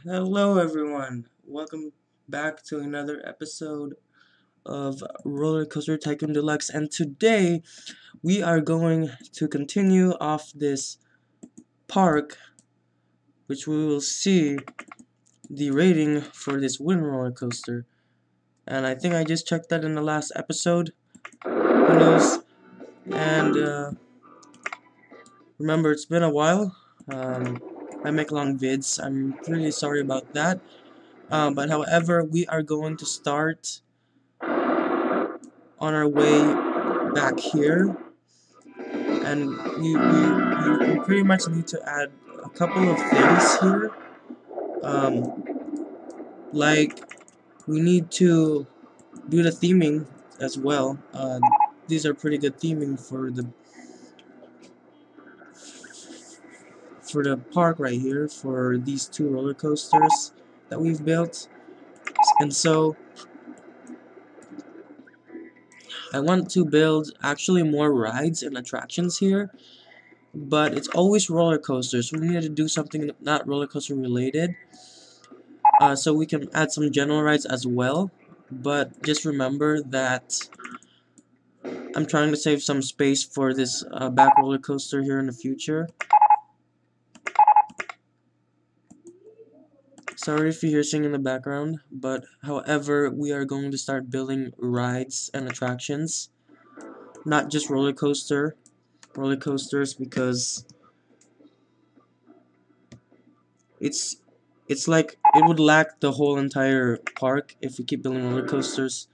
Hello, everyone. Welcome back to another episode of Roller Coaster Tycoon Deluxe. And today we are going to continue off this park, which we will see the rating for this wooden roller coaster. And I think I just checked that in the last episode. Who knows? And remember, it's been a while. I make long vids. I'm really sorry about that. But however, we are going to start on our way back here, and we pretty much need to add a couple of things here. Like we need to do the theming as well. These are pretty good theming for the park right here for these two roller coasters that we've built. And so I want to build actually more rides and attractions here, but it's always roller coasters. We need to do something not roller coaster related, so we can add some general rides as well. But just remember that I'm trying to save some space for this back roller coaster here in the future. Sorry if you hear singing in the background, but however, we are going to start building rides and attractions, not just roller coasters, because it's like it would lack the whole entire park if we keep building roller coasters.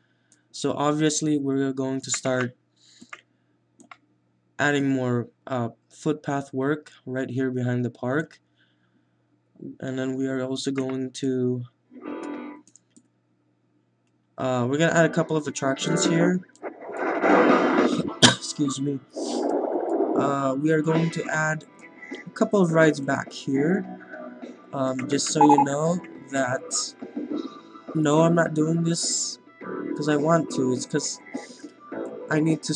So obviously we're going to start adding more footpath work right here behind the park, and then we are also going to we're gonna add a couple of attractions here. Excuse me. We are going to add a couple of rides back here, just so you know that no, I'm not doing this because I want to. It's because I need to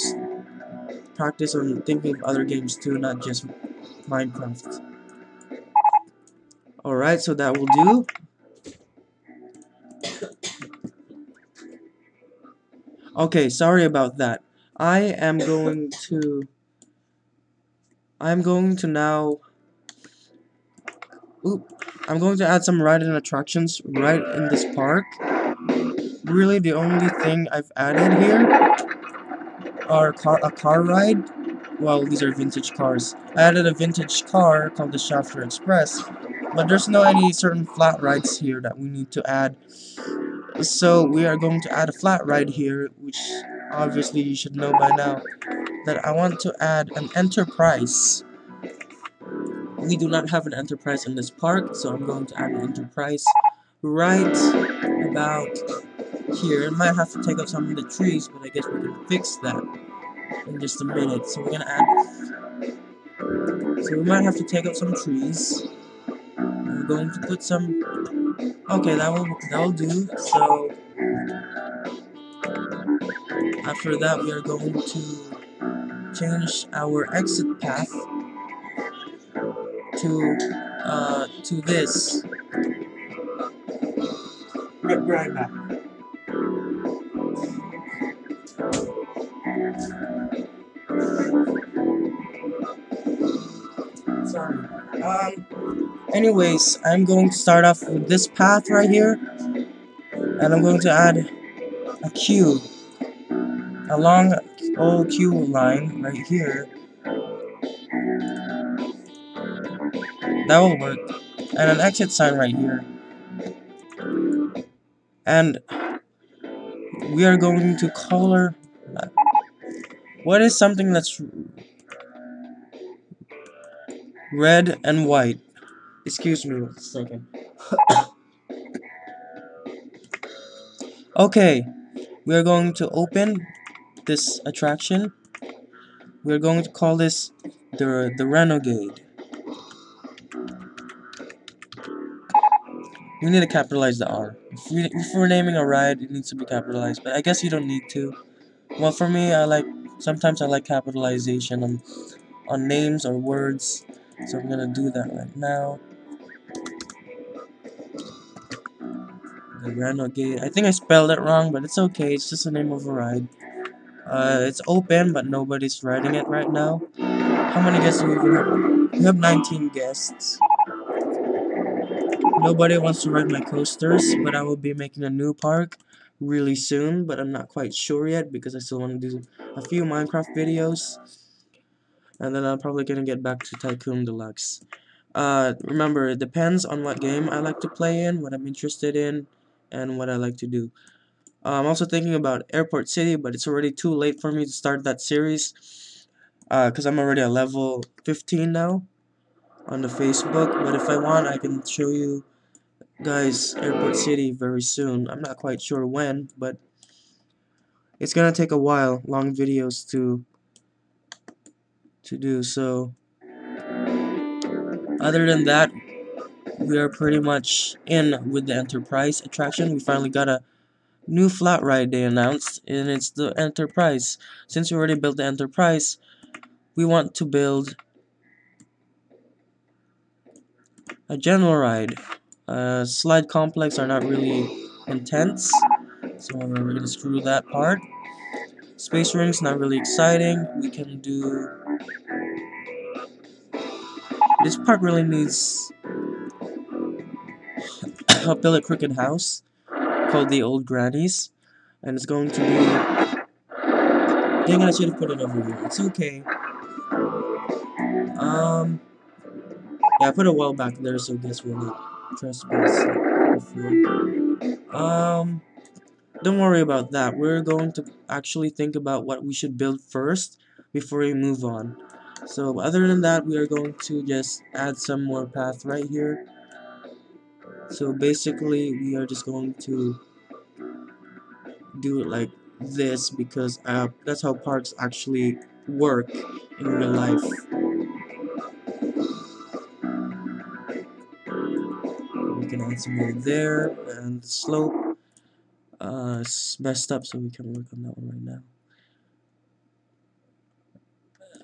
practice on thinking of other games too, not just Minecraft. Alright, so that will do. Okay, sorry about that. I'm going to now I'm going to add some ride and attractions right in this park. Really, the only thing I've added here are a car ride. Well, these are vintage cars. I added a vintage car called the Shafter Express, but there's no any certain flat rides here that we need to add. So we are going to add a flat ride here, which obviously you should know by now that I want to add an Enterprise. We do not have an Enterprise in this park, so I'm going to add an Enterprise right about here. It might have to take out some of the trees, but I guess we can fix that in just a minute. So we're gonna add. So we might have to take out some trees. We're going to put some. Okay, that'll do. So after that, we are going to change our exit path to this. Right back. Sorry. Anyways, I'm going to start off with this path right here, and I'm going to add a queue, a long old queue line right here. That will work. And an exit sign right here. And we are going to color. What is something that's red and white? Excuse me a second. Okay, we are going to open this attraction. We are going to call this the Renegade. We need to capitalize the R. If we're naming a ride, it needs to be capitalized, but I guess you don't need to. Well, for me, sometimes I like capitalization on names or words, so I'm gonna do that right now. The Renegade. I think I spelled it wrong, but it's okay. It's just the name of a ride. It's open, but nobody's riding it right now. How many guests do we even have? We have 19 guests. Nobody wants to ride my coasters, but I will be making a new park really soon, but I'm not quite sure yet because I still want to do a few Minecraft videos, and then I'm probably gonna get back to Tycoon Deluxe. Remember, it depends on what game I like to play in, what I'm interested in, and what I like to do. I'm also thinking about Airport City, but it's already too late for me to start that series, because I'm already at level 15 now on the Facebook, but if I want, I can show you guys Airport City very soon. I'm not quite sure when, but it's gonna take a while, long videos to do. So other than that, we are pretty much in with the Enterprise attraction. We finally got a new flat ride they announced, and it's the Enterprise. Since we already built the Enterprise, we want to build a general ride. Slide complex are not really intense, so we're gonna screw that part. Space Ring's not really exciting. We can do... This park really needs a billet crooked house called the Old Grannies, and it's going to be... Dang it, I should have put it over here. It's okay. Yeah, I put a wall back there so guess we'll not trespass before. Don't worry about that. We're going to actually think about what we should build first before we move on. So other than that, we are going to just add some more path right here. So basically, we are just going to do it like this because that's how parks actually work in real life. We can add some more there, and the slope is messed up, so we can work on that one right now.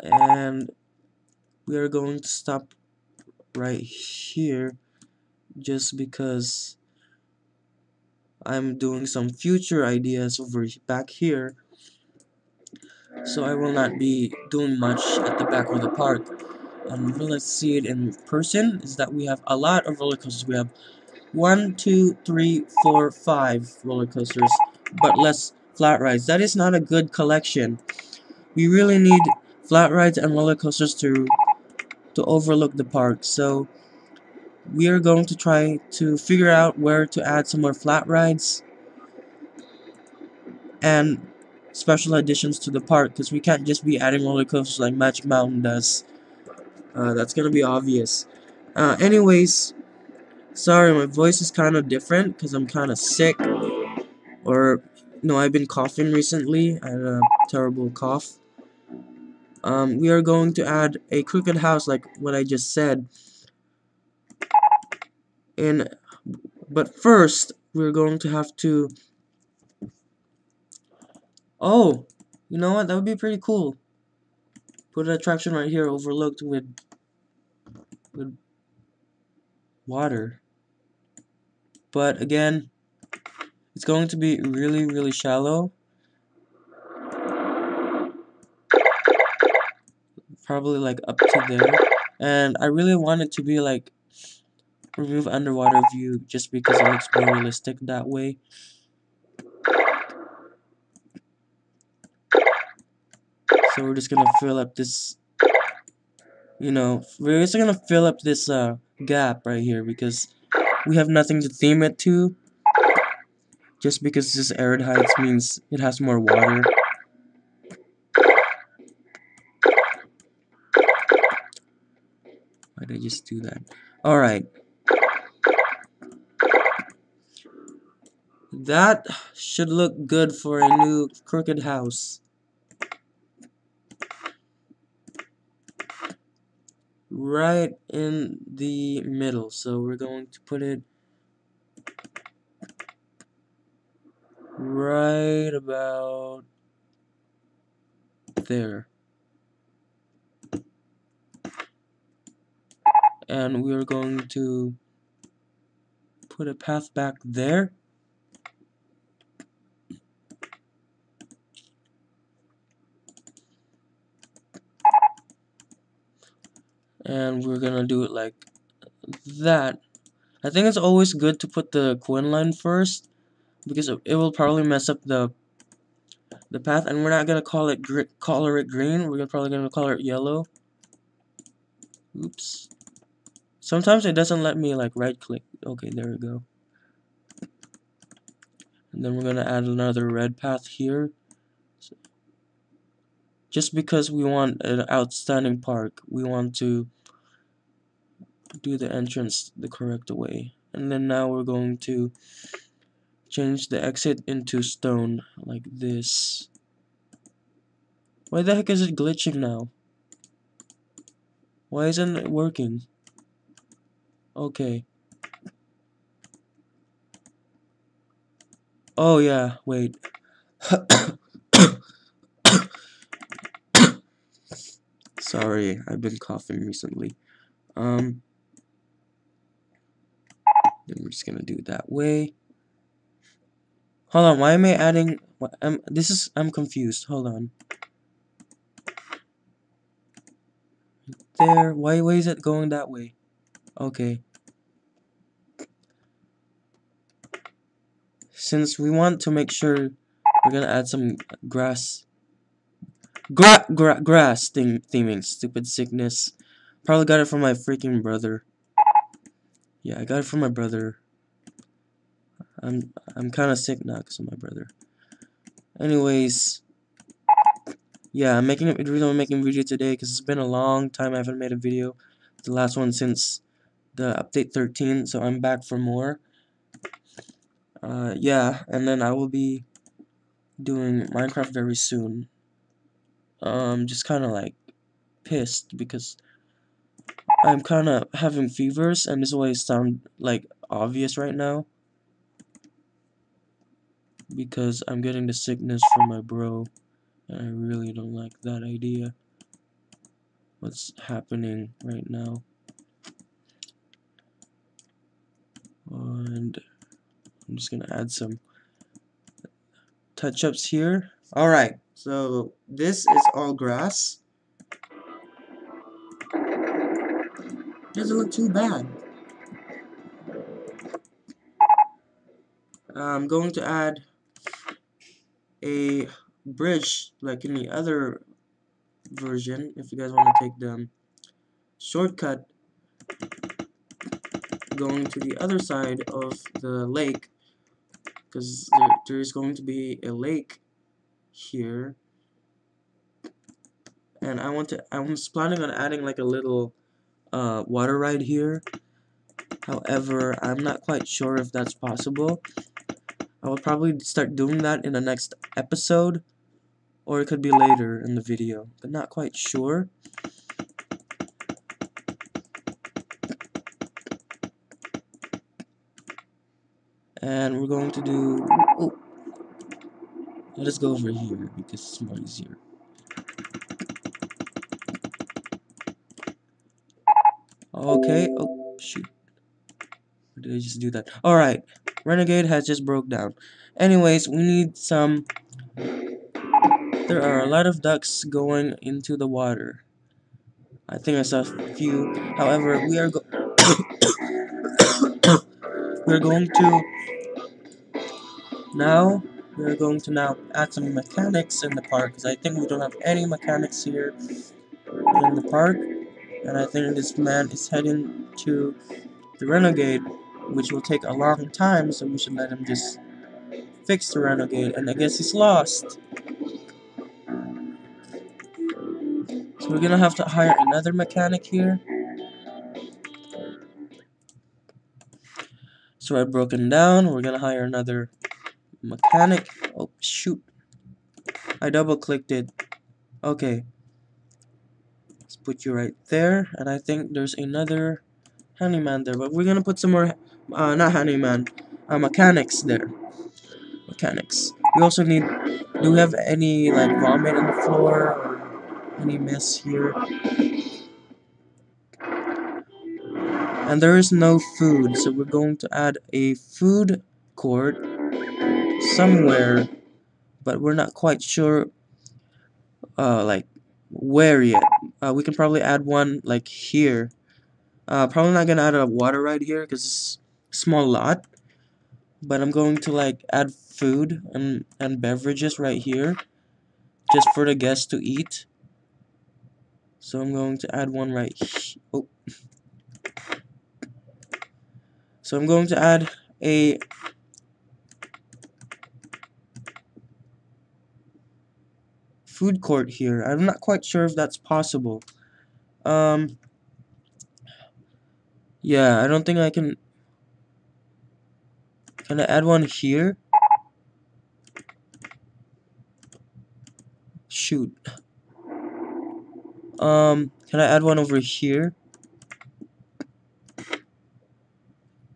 And we are going to stop right here just because I'm doing some future ideas over back here, so I will not be doing much at the back of the park. And let's see it in person, is that we have a lot of roller coasters. We have 1, 2, 3, 4, 5 roller coasters, but less flat rides. That is not a good collection. We really need flat rides and roller coasters to overlook the park. So we are going to try to figure out where to add some more flat rides and special additions to the park, because we can't just be adding roller coasters like Magic Mountain does. That's gonna be obvious. Anyways, sorry, my voice is kind of different because I'm kind of sick, or no, I've been coughing recently. I had a terrible cough. We are going to add a crooked house like what I just said. But first, we're going to have to... Oh, you know what? That would be pretty cool. Put an attraction right here, overlooked with water. But again, it's going to be really, really shallow. Probably like up to there. And I really want it to be like remove underwater view just because it looks more realistic that way. So we're just gonna fill up this, we're just gonna fill up this gap right here because we have nothing to theme it to. Just because this arid heights means it has more water. Why did I just do that? Alright. That should look good for a new crooked house. Right in the middle. So we're going to put it right about there. And we are going to put a path back there. And we're gonna do it like that. I think it's always good to put the coin line first, because it will probably mess up the path, and we're not gonna color it green. We're probably gonna color it yellow. Oops. Sometimes it doesn't let me like right click. Okay, there we go. And then we're gonna add another red path here. Just because we want an outstanding park, we want to do the entrance the correct way. And then now we're going to change the exit into stone like this. Why the heck is it glitching now? Why isn't it working? Okay. Oh yeah, wait. Sorry, I've been coughing recently. Then we're just gonna do it that way. Hold on, why am I adding? I'm confused. Hold on. There. Why is it going that way? Okay. Since we want to make sure, we're gonna add some grass. Grass theming. Stupid sickness. Probably got it from my freaking brother. Yeah, I got it from my brother. I'm kind of sick now because of my brother. Anyways, yeah, I'm making a video today because it's been a long time I haven't made a video. The last one since the update 13, so I'm back for more. Yeah, and then I will be doing Minecraft very soon. Just kind of like pissed because I'm kind of having fevers, and this is why it sound like obvious right now. Because I'm getting the sickness from my bro, and I really don't like that idea. What's happening right now? And I'm just gonna add some touch-ups here. Alright, so this is all grass. Doesn't look too bad. I'm going to add a bridge like in the other version if you guys want to take the shortcut going to the other side of the lake, because there is going to be a lake here, and I was planning on adding like a little water ride here. However, I'm not quite sure if that's possible. I will probably start doing that in the next episode, or it could be later in the video, but not quite sure. And we're going to do... Oh, let us go over here because it's more easier. Okay. Oh, shoot. Or did I just do that? Alright. Renegade has just broke down. Anyways, we need some... There are a lot of ducks going into the water. I think I saw a few. However, we're going to now add some mechanics in the park, because I think we don't have any mechanics here in the park, and I think this man is heading to the Renegade, which will take a long time, so we should let him just fix the Renegade, and I guess he's lost. So we're gonna have to hire another mechanic here. So I've broken down, we're gonna hire another mechanic. Oh, shoot. I double clicked it. Okay. Let's put you right there, and I think there's another handyman there, but we're gonna put some more, not handyman, mechanics there. Mechanics. We also need, do we have any, like, vomit on the floor, or any mess here? And there is no food, so we're going to add a food court somewhere, but we're not quite sure, like, Where yet? We can probably add one like here. Probably not gonna add a water right here because it's a small lot. But I'm going to like add food and beverages right here, just for the guests to eat. So I'm going to add one right here. Oh. So I'm going to add a food court here. I'm not quite sure if that's possible. Yeah, I don't think I can. Can I add one here? Shoot. Can I add one over here?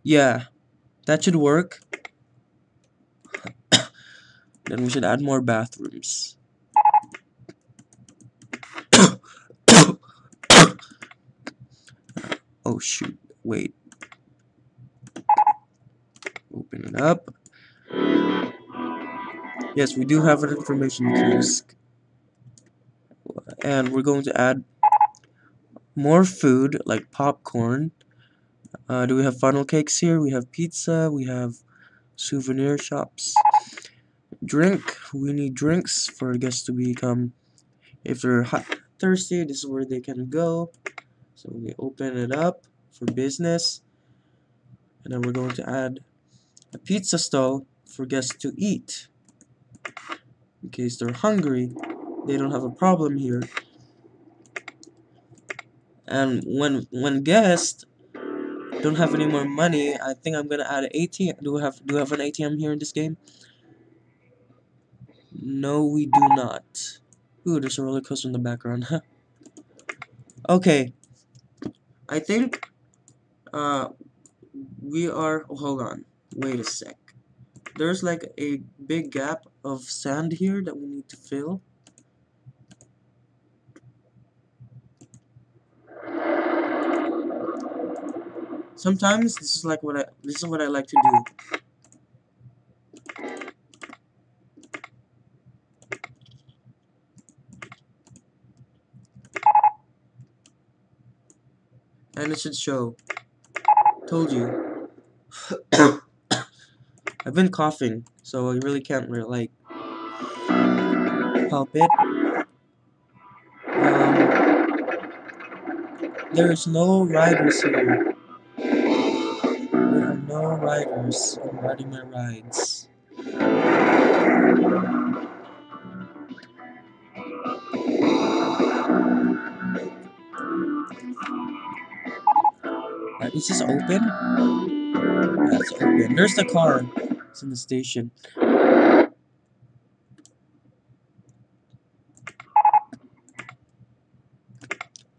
Yeah, that should work. Then we should add more bathrooms. Oh shoot, wait. Open it up. Yes, we do have an information kiosk. And we're going to add more food, like popcorn. Do we have funnel cakes here? We have pizza, we have souvenir shops. Drink, we need drinks for guests to become, if they're thirsty, this is where they can go. So we open it up for business. And then we're going to add a pizza stall for guests to eat. In case they're hungry, they don't have a problem here. And when guests don't have any more money, I think I'm gonna add an ATM. Do we have an ATM here in this game? No, we do not. Ooh, there's a roller coaster in the background. Okay, I think we are. Oh, hold on, wait a sec. There's like a big gap of sand here that we need to fill. Sometimes this is what I like to do. And it should show. Told you. I've been coughing, so I really can't like help it. There is no riders here. There are no riders. I'm riding my rides. Is this open? Yeah, it's open. There's the car. It's in the station.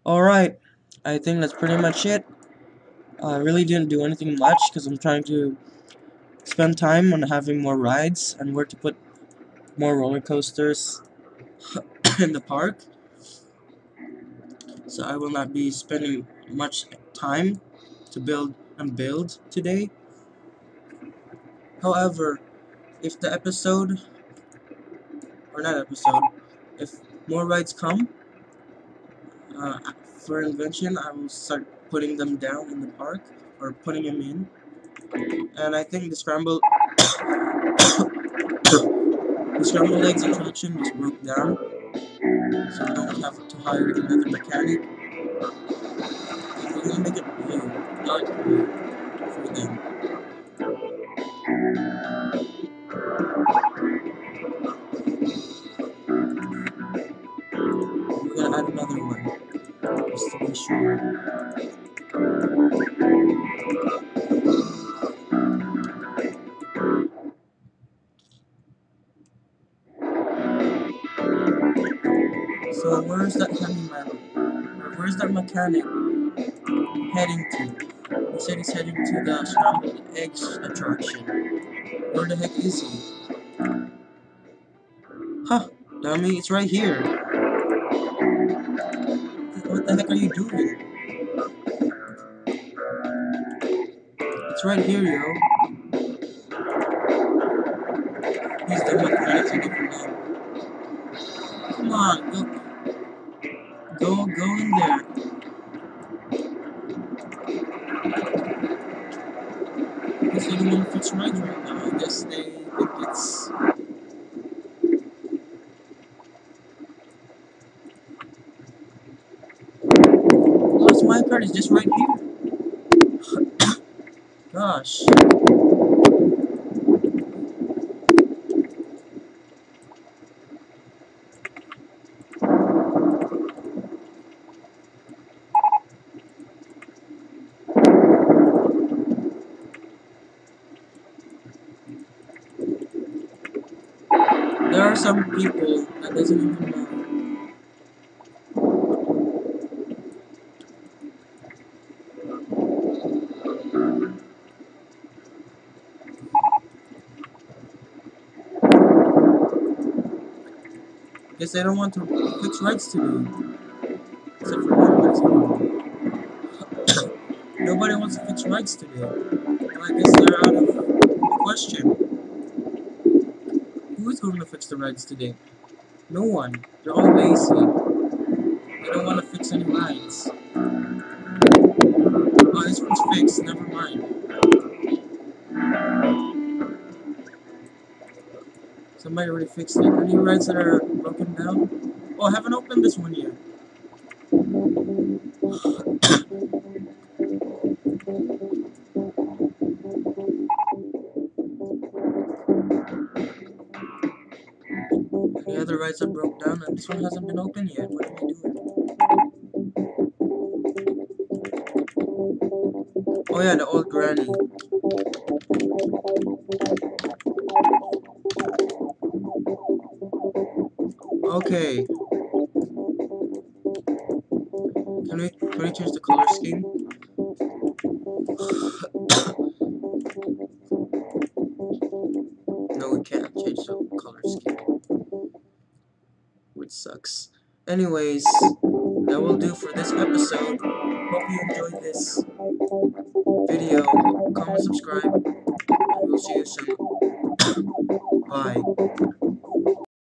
Alright. I think that's pretty much it. I really didn't do anything much because I'm trying to spend time on having more rides and where to put more roller coasters in the park. So I will not be spending much time to build today. However, if the episode, or not episode, if more rides come for invention, I will start putting them down in the park, or putting them in. And I think the scrambled eggs attraction was broke down, so I don't have to hire another mechanic. And we're gonna make it blue, dark blue, for them. We're gonna add another one, just to be sure. So where's that handyman? Or where's that mechanic heading to? He said he's heading to the scrambled eggs attraction. Where the heck is he? Huh, dummy, it's right here. What the heck are you doing? It's right here, yo. He's the mechanic to get from now. Come on, go. don't want to fix rides right now. I guess they think it's... Lost my card is just right here. Gosh. There are some people that doesn't even know. Guess they don't want to fix rights today. Except for one. Nobody wants to fix rights today. Well, I guess they're out of the question. Who is going to fix the rides today? No one. They're all lazy. They don't want to fix any rides. Oh, this one's fixed. Never mind. Somebody already fixed it. Any rides that are broken down? Oh, I haven't opened this one yet. Any other rides that broke down, and this one hasn't been opened yet. What am I doing? Oh yeah, the old granny. Okay. Can we change the color scheme? No, we can't change the color scheme, which sucks. Anyways, that will do for this episode. Hope you enjoyed this video. Comment, subscribe.